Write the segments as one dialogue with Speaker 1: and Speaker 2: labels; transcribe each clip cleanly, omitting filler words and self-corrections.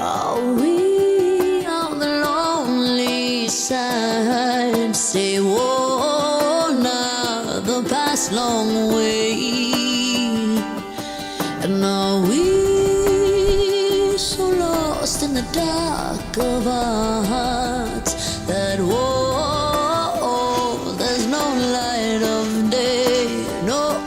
Speaker 1: Are we on the lonely side? Say, whoa, now the past long way. And are we so lost in the dark of our hearts that, whoa, there's no light of day, no.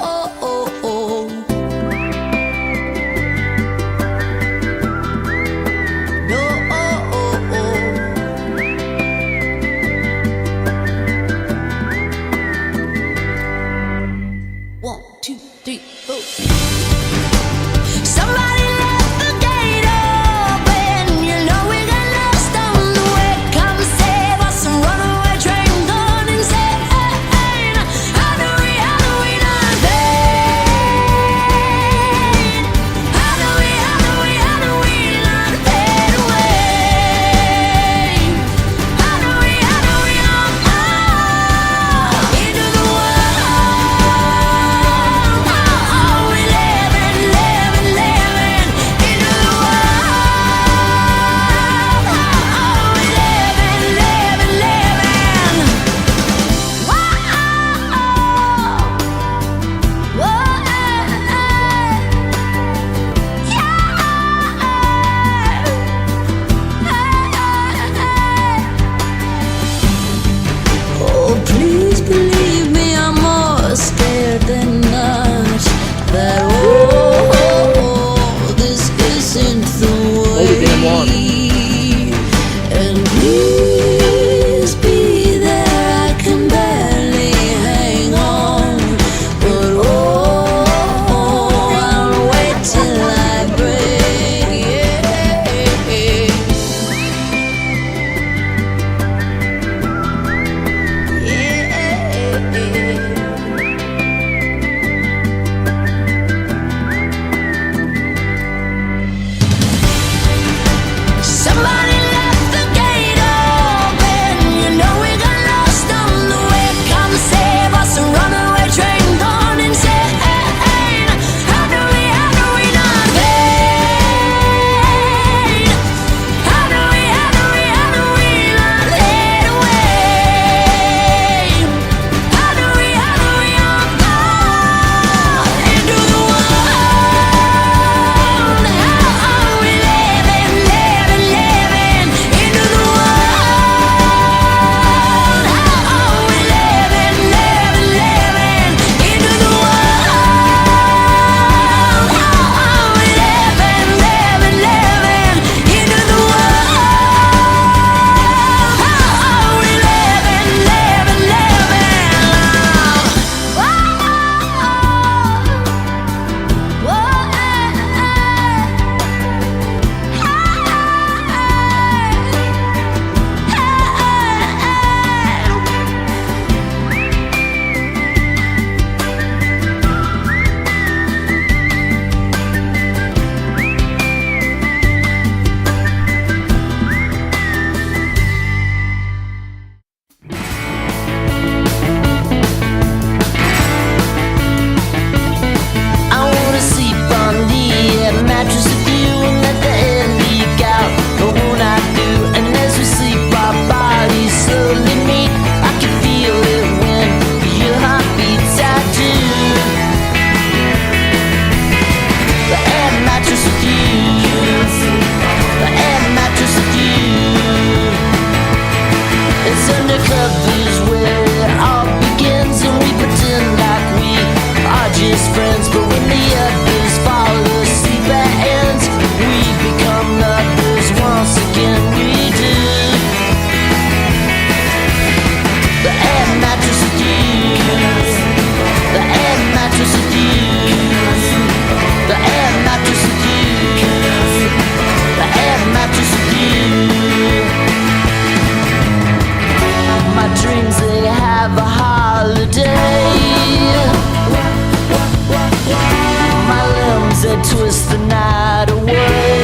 Speaker 2: twist the night away.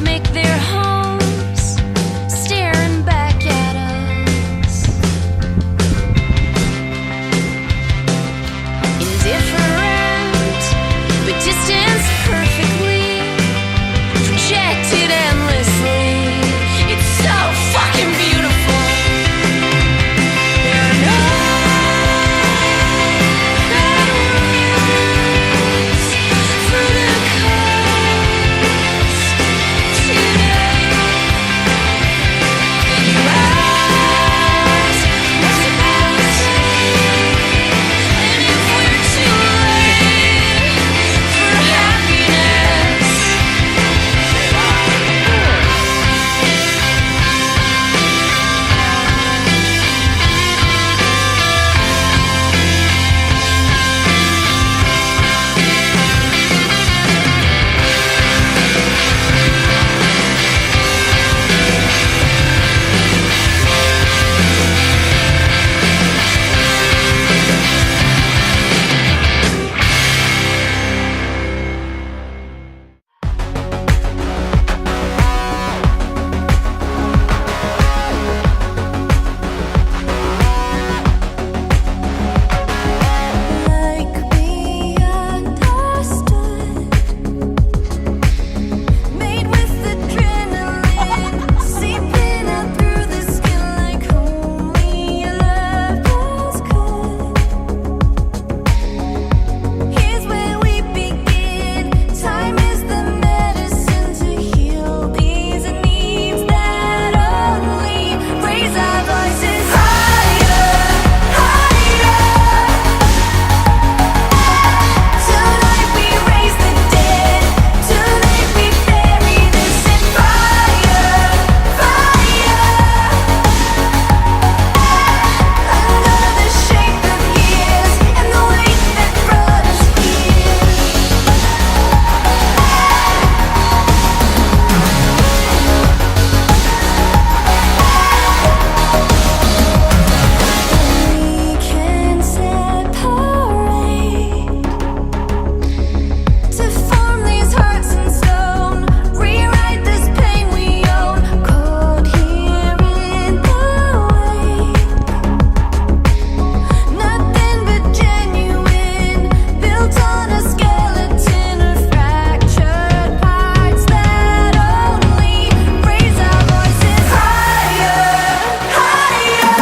Speaker 1: make their homes staring back at us. Indifferent, but distanced perfectly, projected endlessly. It's so fucking beautiful. There are no rules for the coast today. And you ask what's about to take, and if we're too late for happiness. Like we understood, made with adrenaline, seeping out through the skin like only your love was could. Here's where we begin. Time is the medicine to heal these needs that only raise our voices higher, higher. Tonight we raise the dead. Tonight we bury this in fire, fire. Under the shape of years and the weight that brought us here. We can separate to form these hearts in stone, rewrite this pain we own, caught here in the wake. Nothing but genuine, built on a skeleton of fractured parts that only raise our voices higher, higher.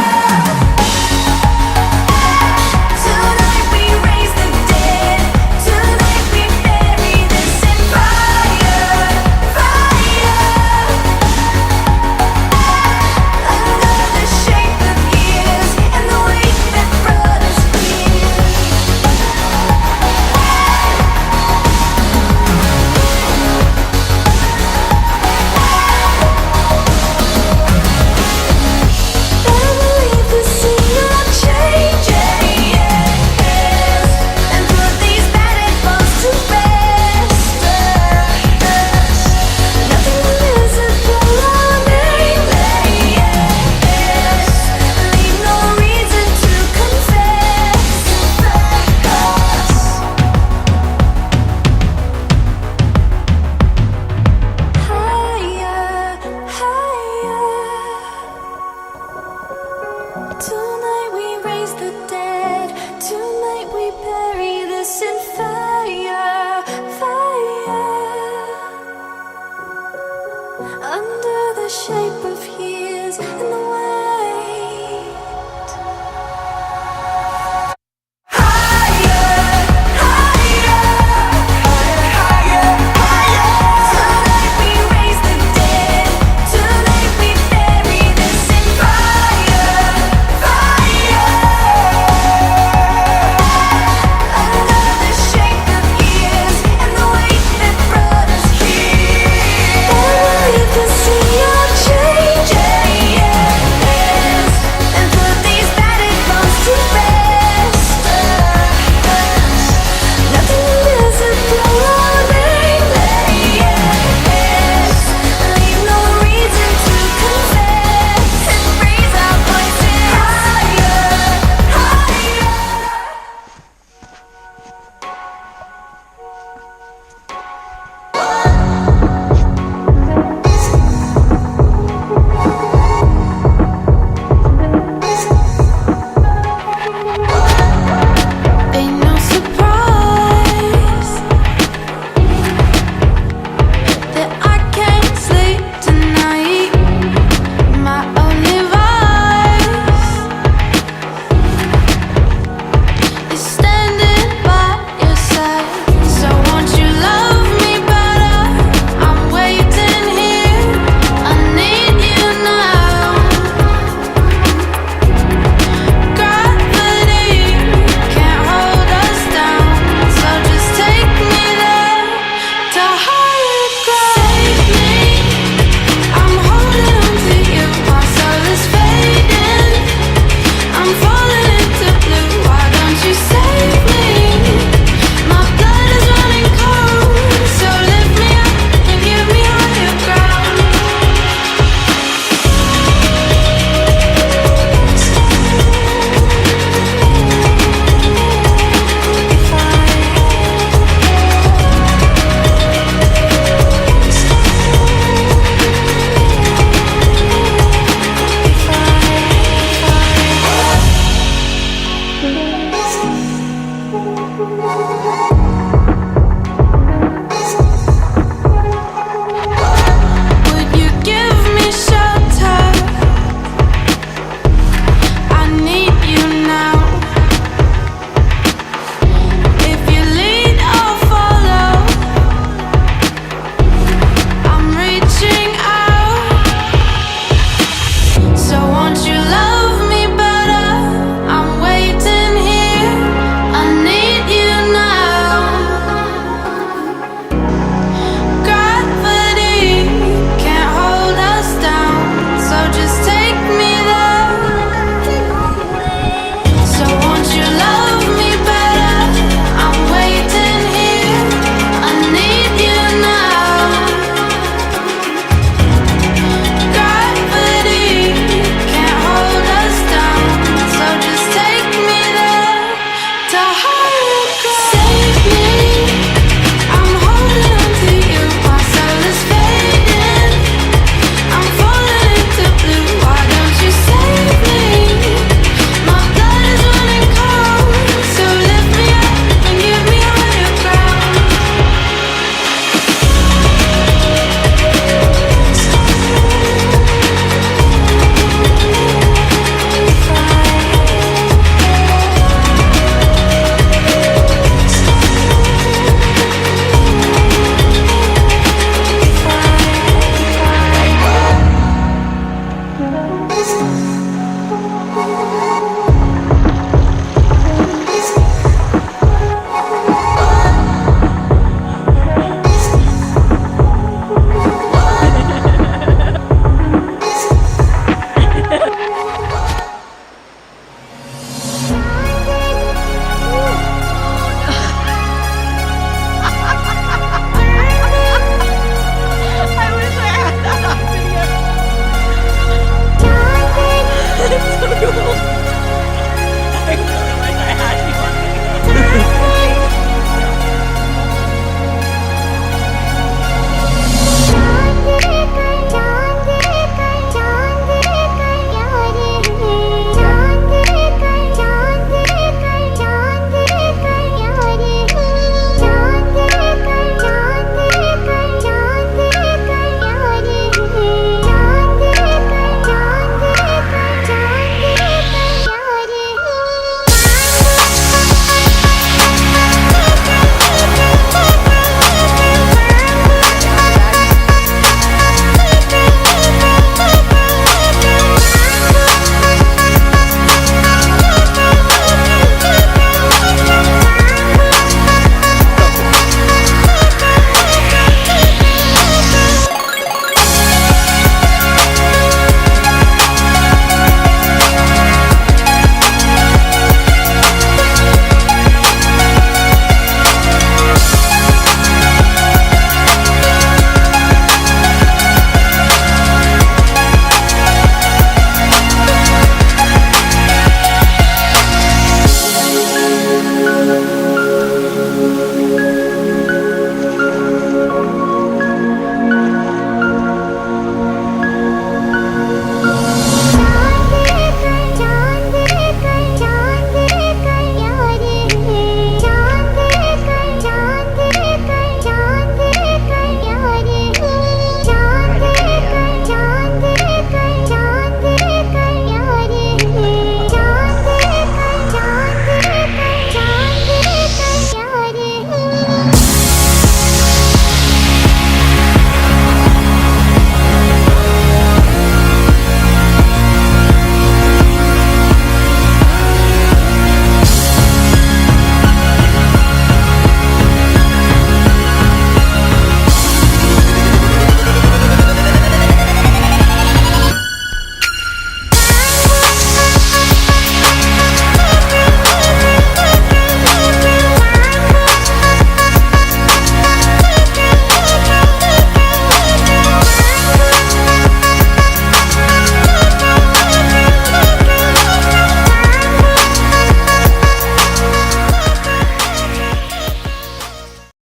Speaker 1: Tonight we raise the dead. Tonight we bury this in fire, fire. Under the shape of years and the weight that brought us here. Better believe the sea will change, and put these battered bones to rest. Nothing invisible or nameless. Leave no reason to confess. Higher, higher. Tonight we raise the dead. Tonight we bury this in fire, fire. Under the shape of years and the way